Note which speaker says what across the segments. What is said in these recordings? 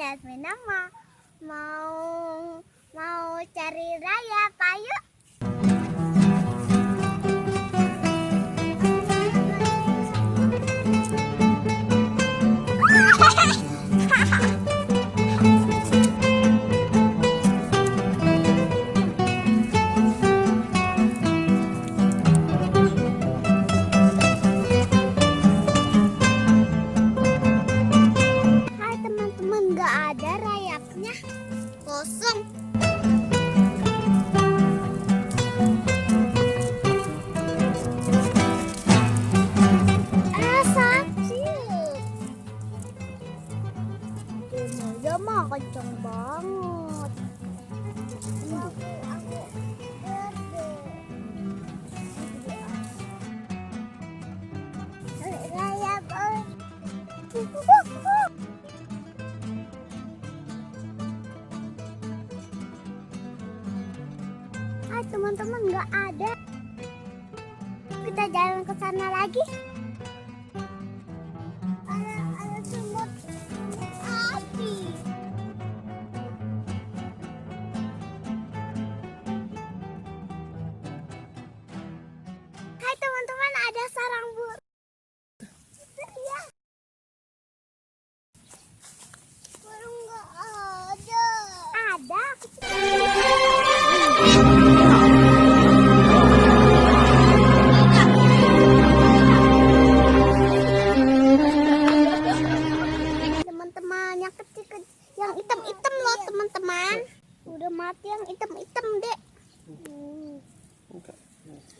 Speaker 1: Yasmina mau cari rayap, ayo. Kosong. Sakit. Dia mah kenceng banget. Rayap. Teman-teman nggak ada. Kita jalan ke sana lagi. Ada semut api. Hai teman-teman, ada sarang burung. Ya. Burung nggak ada. Ada. Udah mati yang hitam-hitam, Dek.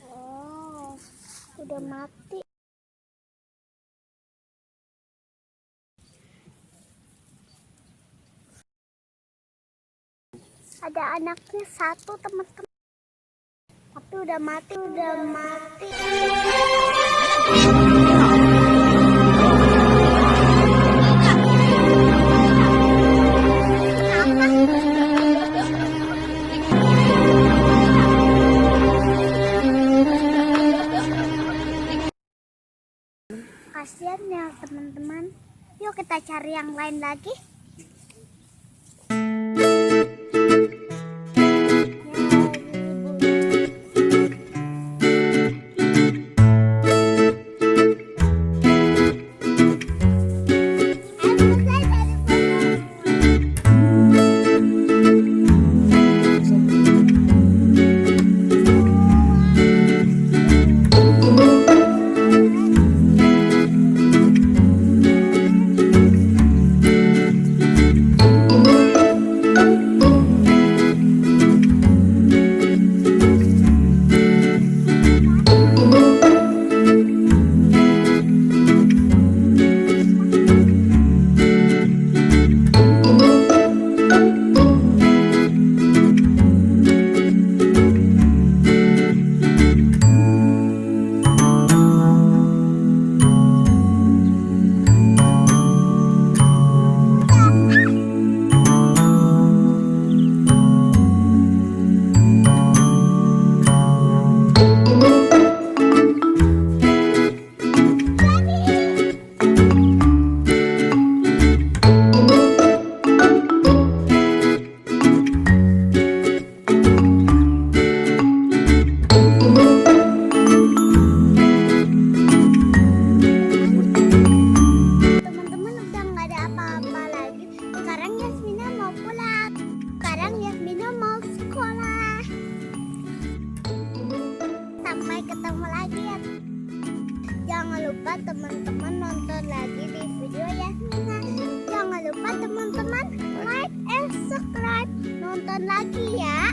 Speaker 1: Oh, udah mati. Ada anaknya satu, teman-teman. Tapi udah mati. Kasian ya teman-teman. Yuk kita cari yang lain lagi. Teman-teman nonton lagi di video Yasmina. Jangan lupa teman-teman like and subscribe. Nonton lagi ya.